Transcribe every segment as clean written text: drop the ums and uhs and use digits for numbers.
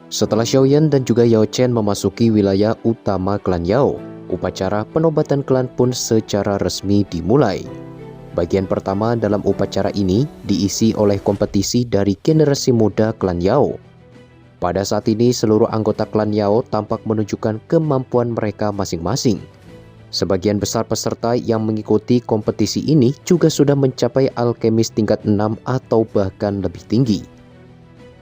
Setelah Xiaoyan dan juga Yao Chen memasuki wilayah utama klan Yao, upacara penobatan klan pun secara resmi dimulai. Bagian pertama dalam upacara ini diisi oleh kompetisi dari generasi muda klan Yao. Pada saat ini seluruh anggota klan Yao tampak menunjukkan kemampuan mereka masing-masing. Sebagian besar peserta yang mengikuti kompetisi ini juga sudah mencapai alkemis tingkat 6 atau bahkan lebih tinggi.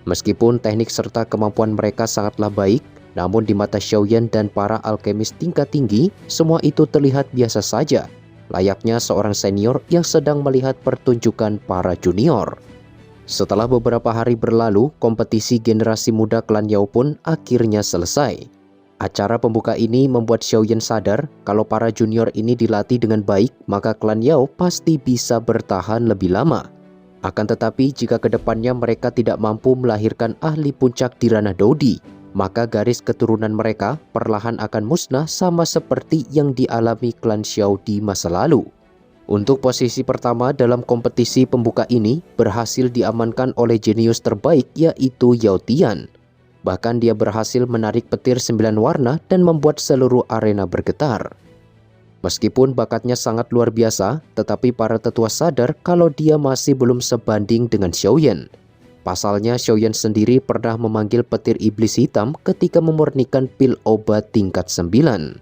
Meskipun teknik serta kemampuan mereka sangatlah baik, namun di mata Xiaoyan dan para alkemis tingkat tinggi, semua itu terlihat biasa saja, layaknya seorang senior yang sedang melihat pertunjukan para junior. Setelah beberapa hari berlalu, kompetisi generasi muda klan Yao pun akhirnya selesai. Acara pembuka ini membuat Xiaoyan sadar kalau para junior ini dilatih dengan baik, maka klan Yao pasti bisa bertahan lebih lama. Akan tetapi jika kedepannya mereka tidak mampu melahirkan ahli puncak di ranah Dodi, maka garis keturunan mereka perlahan akan musnah sama seperti yang dialami klan Xiao di masa lalu. Untuk posisi pertama dalam kompetisi pembuka ini berhasil diamankan oleh jenius terbaik yaitu Yao Tian. Bahkan dia berhasil menarik petir 9 warna dan membuat seluruh arena bergetar. Meskipun bakatnya sangat luar biasa, tetapi para tetua sadar kalau dia masih belum sebanding dengan Xiaoyan. Pasalnya Xiaoyan sendiri pernah memanggil petir iblis hitam ketika memurnikan pil obat tingkat 9.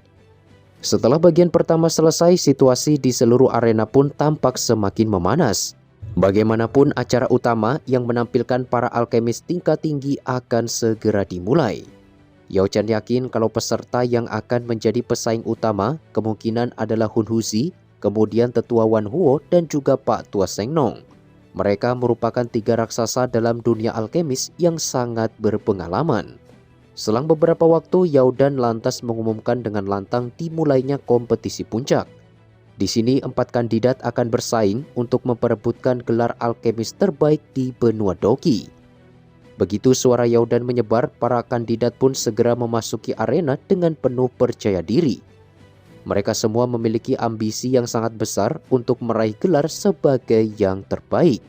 Setelah bagian pertama selesai, situasi di seluruh arena pun tampak semakin memanas. Bagaimanapun acara utama yang menampilkan para alkemis tingkat tinggi akan segera dimulai. Yao Chen yakin kalau peserta yang akan menjadi pesaing utama kemungkinan adalah Hun Huzi, kemudian Tetua Wan Huo dan juga Pak Tua Seng Nong. Mereka merupakan 3 raksasa dalam dunia alkemis yang sangat berpengalaman. Selang beberapa waktu, Yao Dan lantas mengumumkan dengan lantang dimulainya kompetisi puncak. Di sini 4 kandidat akan bersaing untuk memperebutkan gelar alkemis terbaik di benua Doki. Begitu suara Yao Dan menyebar, para kandidat pun segera memasuki arena dengan penuh percaya diri. Mereka semua memiliki ambisi yang sangat besar untuk meraih gelar sebagai yang terbaik.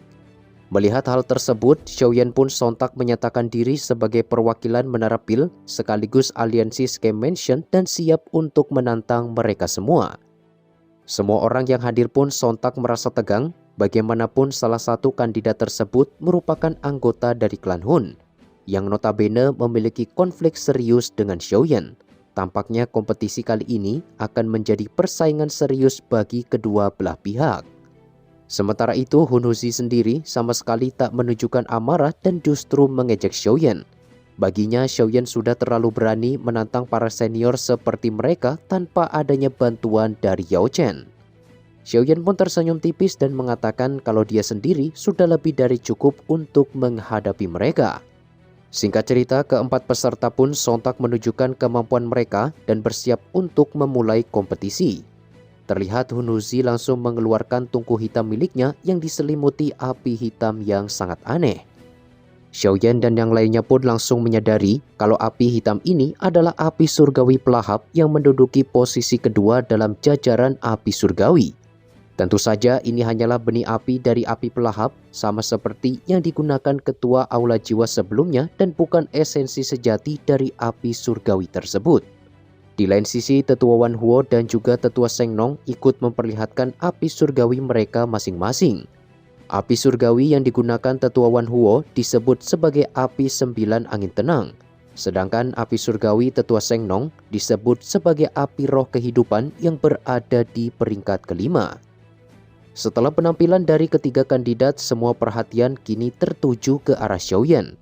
Melihat hal tersebut, Xiaoyan pun sontak menyatakan diri sebagai perwakilan Menara Pil sekaligus aliansi Scam Mansion dan siap untuk menantang mereka semua. Semua orang yang hadir pun sontak merasa tegang. Bagaimanapun salah satu kandidat tersebut merupakan anggota dari klan Hun, yang notabene memiliki konflik serius dengan Xiaoyan. Tampaknya kompetisi kali ini akan menjadi persaingan serius bagi kedua belah pihak. Sementara itu, Hun Huzi sendiri sama sekali tak menunjukkan amarah dan justru mengejek Xiaoyan. Baginya, Xiaoyan sudah terlalu berani menantang para senior seperti mereka tanpa adanya bantuan dari Yao Chen. Xiaoyan pun tersenyum tipis dan mengatakan kalau dia sendiri sudah lebih dari cukup untuk menghadapi mereka. Singkat cerita, keempat peserta pun sontak menunjukkan kemampuan mereka dan bersiap untuk memulai kompetisi. Terlihat Hun Huzi langsung mengeluarkan tungku hitam miliknya yang diselimuti api hitam yang sangat aneh. Xiaoyan dan yang lainnya pun langsung menyadari kalau api hitam ini adalah api surgawi pelahap yang menduduki posisi kedua dalam jajaran api surgawi. Tentu saja ini hanyalah benih api dari api pelahap, sama seperti yang digunakan ketua Aula Jiwa sebelumnya dan bukan esensi sejati dari api surgawi tersebut. Di lain sisi, Tetua Wan Huo dan juga Tetua Seng Nong ikut memperlihatkan api surgawi mereka masing-masing. Api surgawi yang digunakan Tetua Wan Huo disebut sebagai api 9 angin tenang, sedangkan api surgawi Tetua Seng Nong disebut sebagai api roh kehidupan yang berada di peringkat kelima. Setelah penampilan dari ketiga kandidat, semua perhatian kini tertuju ke arah Xiaoyan.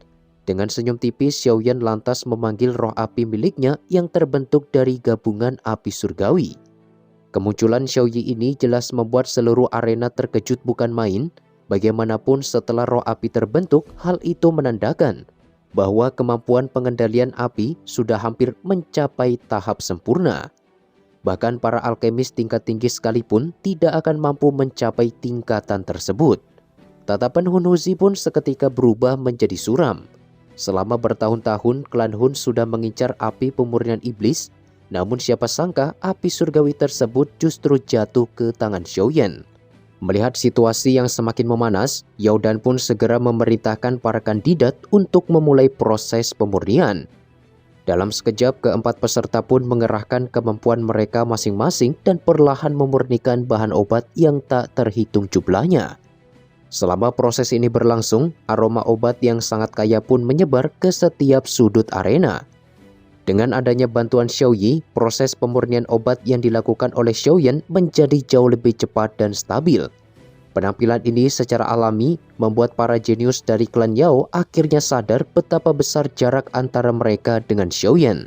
Dengan senyum tipis, Xiaoyan lantas memanggil roh api miliknya yang terbentuk dari gabungan api surgawi. Kemunculan Xiaoyi ini jelas membuat seluruh arena terkejut bukan main. Bagaimanapun setelah roh api terbentuk, hal itu menandakan bahwa kemampuan pengendalian api sudah hampir mencapai tahap sempurna. Bahkan para alkemis tingkat tinggi sekalipun tidak akan mampu mencapai tingkatan tersebut. Tatapan Hun Huzi pun seketika berubah menjadi suram. Selama bertahun-tahun, klan Hun sudah mengincar api pemurnian iblis, namun siapa sangka api surgawi tersebut justru jatuh ke tangan Xiaoyan. Melihat situasi yang semakin memanas, Yao Dan pun segera memerintahkan para kandidat untuk memulai proses pemurnian. Dalam sekejap, keempat peserta pun mengerahkan kemampuan mereka masing-masing dan perlahan memurnikan bahan obat yang tak terhitung jumlahnya. Selama proses ini berlangsung, aroma obat yang sangat kaya pun menyebar ke setiap sudut arena. Dengan adanya bantuan Xiao Yi, proses pemurnian obat yang dilakukan oleh Xiao Yan menjadi jauh lebih cepat dan stabil. Penampilan ini secara alami membuat para jenius dari klan Yao akhirnya sadar betapa besar jarak antara mereka dengan Xiao Yan.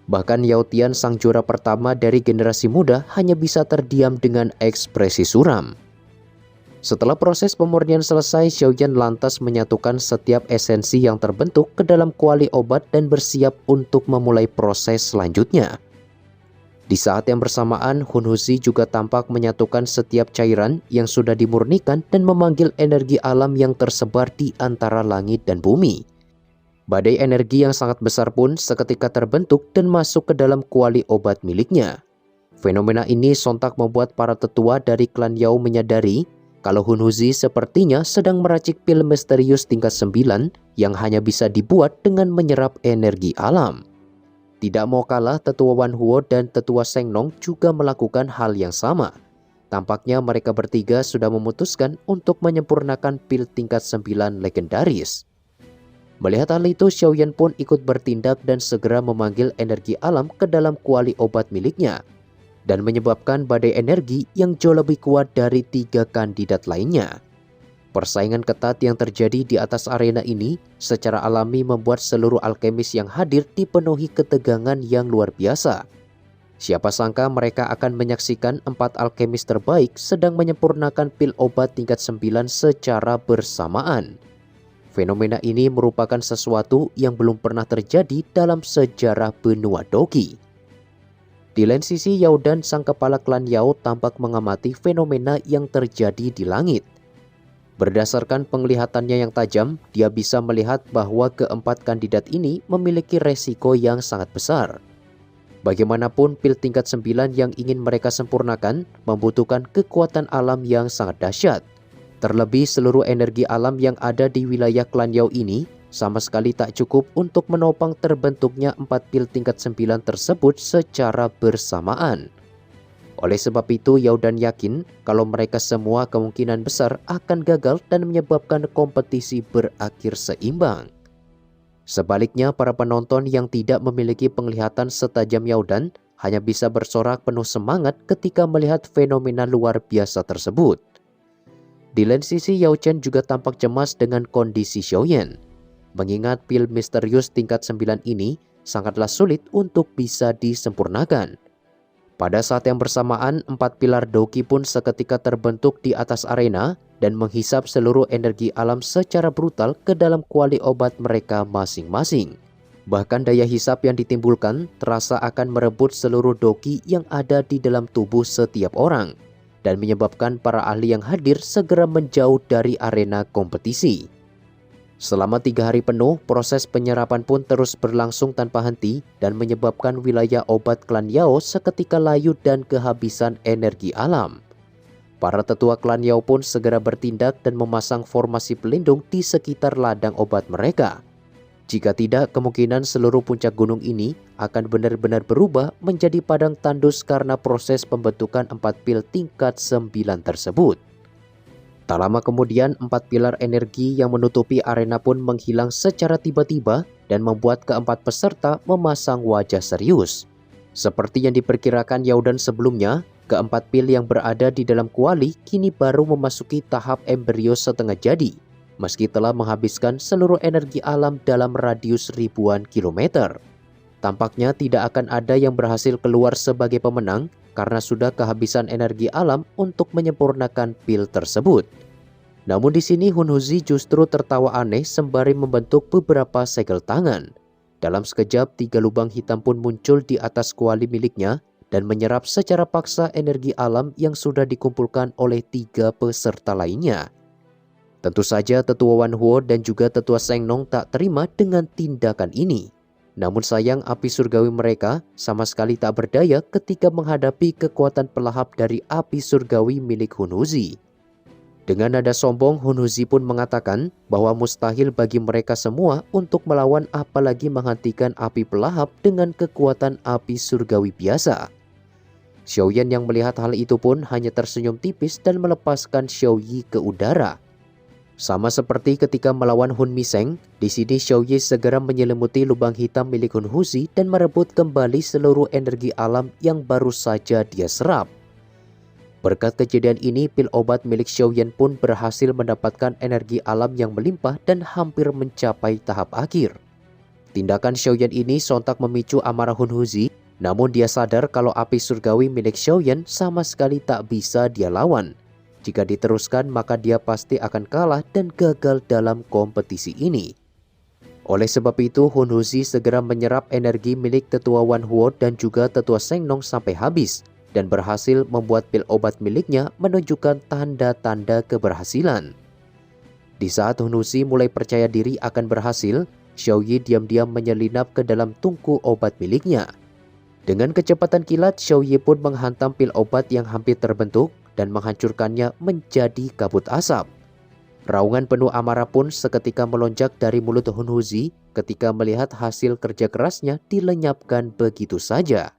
Bahkan Yao Tian, sang juara pertama dari generasi muda, hanya bisa terdiam dengan ekspresi suram. Setelah proses pemurnian selesai, Xiao Yan lantas menyatukan setiap esensi yang terbentuk ke dalam kuali obat dan bersiap untuk memulai proses selanjutnya. Di saat yang bersamaan, Hun Huzi juga tampak menyatukan setiap cairan yang sudah dimurnikan dan memanggil energi alam yang tersebar di antara langit dan bumi. Badai energi yang sangat besar pun seketika terbentuk dan masuk ke dalam kuali obat miliknya. Fenomena ini sontak membuat para tetua dari klan Yao menyadari kalau Hun Huzi sepertinya sedang meracik pil misterius tingkat 9 yang hanya bisa dibuat dengan menyerap energi alam. Tidak mau kalah, tetua Wan Huo dan tetua Seng Nong juga melakukan hal yang sama. Tampaknya mereka bertiga sudah memutuskan untuk menyempurnakan pil tingkat 9 legendaris. Melihat hal itu, Xiao Yan pun ikut bertindak dan segera memanggil energi alam ke dalam kuali obat miliknya, dan menyebabkan badai energi yang jauh lebih kuat dari 3 kandidat lainnya. Persaingan ketat yang terjadi di atas arena ini secara alami membuat seluruh alkemis yang hadir dipenuhi ketegangan yang luar biasa. Siapa sangka mereka akan menyaksikan 4 alkemis terbaik sedang menyempurnakan pil obat tingkat 9 secara bersamaan. Fenomena ini merupakan sesuatu yang belum pernah terjadi dalam sejarah benua Dogi. Di lain sisi, Yao Dan, sang kepala klan Yao, tampak mengamati fenomena yang terjadi di langit. Berdasarkan penglihatannya yang tajam, dia bisa melihat bahwa keempat kandidat ini memiliki resiko yang sangat besar. Bagaimanapun, pil tingkat 9 yang ingin mereka sempurnakan membutuhkan kekuatan alam yang sangat dahsyat. Terlebih seluruh energi alam yang ada di wilayah klan Yao ini sama sekali tak cukup untuk menopang terbentuknya 4 pil tingkat 9 tersebut secara bersamaan. Oleh sebab itu, Yao Dan yakin kalau mereka semua kemungkinan besar akan gagal dan menyebabkan kompetisi berakhir seimbang. Sebaliknya, para penonton yang tidak memiliki penglihatan setajam Yao Dan hanya bisa bersorak penuh semangat ketika melihat fenomena luar biasa tersebut. Di lain sisi, Yao Chen juga tampak cemas dengan kondisi Xiao Yan. Mengingat pil misterius tingkat 9 ini sangatlah sulit untuk bisa disempurnakan. Pada saat yang bersamaan, 4 pilar Dogi pun seketika terbentuk di atas arena dan menghisap seluruh energi alam secara brutal ke dalam kuali obat mereka masing-masing. Bahkan daya hisap yang ditimbulkan terasa akan merebut seluruh Dogi yang ada di dalam tubuh setiap orang, dan menyebabkan para ahli yang hadir segera menjauh dari arena kompetisi. Selama 3 hari penuh, proses penyerapan pun terus berlangsung tanpa henti dan menyebabkan wilayah obat klan Yao seketika layu dan kehabisan energi alam. Para tetua klan Yao pun segera bertindak dan memasang formasi pelindung di sekitar ladang obat mereka. Jika tidak, kemungkinan seluruh puncak gunung ini akan benar-benar berubah menjadi padang tandus karena proses pembentukan 4 pil tingkat 9 tersebut. Tak lama kemudian, 4 pilar energi yang menutupi arena pun menghilang secara tiba-tiba dan membuat keempat peserta memasang wajah serius. Seperti yang diperkirakan Yao Dan sebelumnya, keempat pil yang berada di dalam kuali kini baru memasuki tahap embrio setengah jadi, meski telah menghabiskan seluruh energi alam dalam radius ribuan kilometer. Tampaknya tidak akan ada yang berhasil keluar sebagai pemenang karena sudah kehabisan energi alam untuk menyempurnakan pil tersebut. Namun di sini Hun Huzi justru tertawa aneh sembari membentuk beberapa segel tangan. Dalam sekejap, 3 lubang hitam pun muncul di atas kuali miliknya dan menyerap secara paksa energi alam yang sudah dikumpulkan oleh 3 peserta lainnya. Tentu saja tetua Wan Huo dan juga tetua Seng Nong tak terima dengan tindakan ini. Namun sayang, api surgawi mereka sama sekali tak berdaya ketika menghadapi kekuatan pelahap dari api surgawi milik Hun Huzi. Dengan nada sombong, Hunhuzi pun mengatakan bahwa mustahil bagi mereka semua untuk melawan apalagi menghentikan api pelahap dengan kekuatan api surgawi biasa. Xiaoyan yang melihat hal itu pun hanya tersenyum tipis dan melepaskan Xiaoyi ke udara. Sama seperti ketika melawan Hun Miseng, di sini Xiaoyi segera menyelimuti lubang hitam milik Hunhuzi dan merebut kembali seluruh energi alam yang baru saja dia serap. Berkat kejadian ini, pil obat milik Xiaoyan pun berhasil mendapatkan energi alam yang melimpah dan hampir mencapai tahap akhir. Tindakan Xiaoyan ini sontak memicu amarah Hunhuzi, namun dia sadar kalau api surgawi milik Xiaoyan sama sekali tak bisa dia lawan. Jika diteruskan, maka dia pasti akan kalah dan gagal dalam kompetisi ini. Oleh sebab itu, Hunhuzi segera menyerap energi milik tetua Wan Huo dan juga tetua Seng Nong sampai habis, dan berhasil membuat pil obat miliknya menunjukkan tanda-tanda keberhasilan. Di saat Hunhuzi mulai percaya diri akan berhasil, Xiaoyi diam-diam menyelinap ke dalam tungku obat miliknya. Dengan kecepatan kilat, Xiaoyi pun menghantam pil obat yang hampir terbentuk dan menghancurkannya menjadi kabut asap. Raungan penuh amarah pun seketika melonjak dari mulut Hunhuzi ketika melihat hasil kerja kerasnya dilenyapkan begitu saja.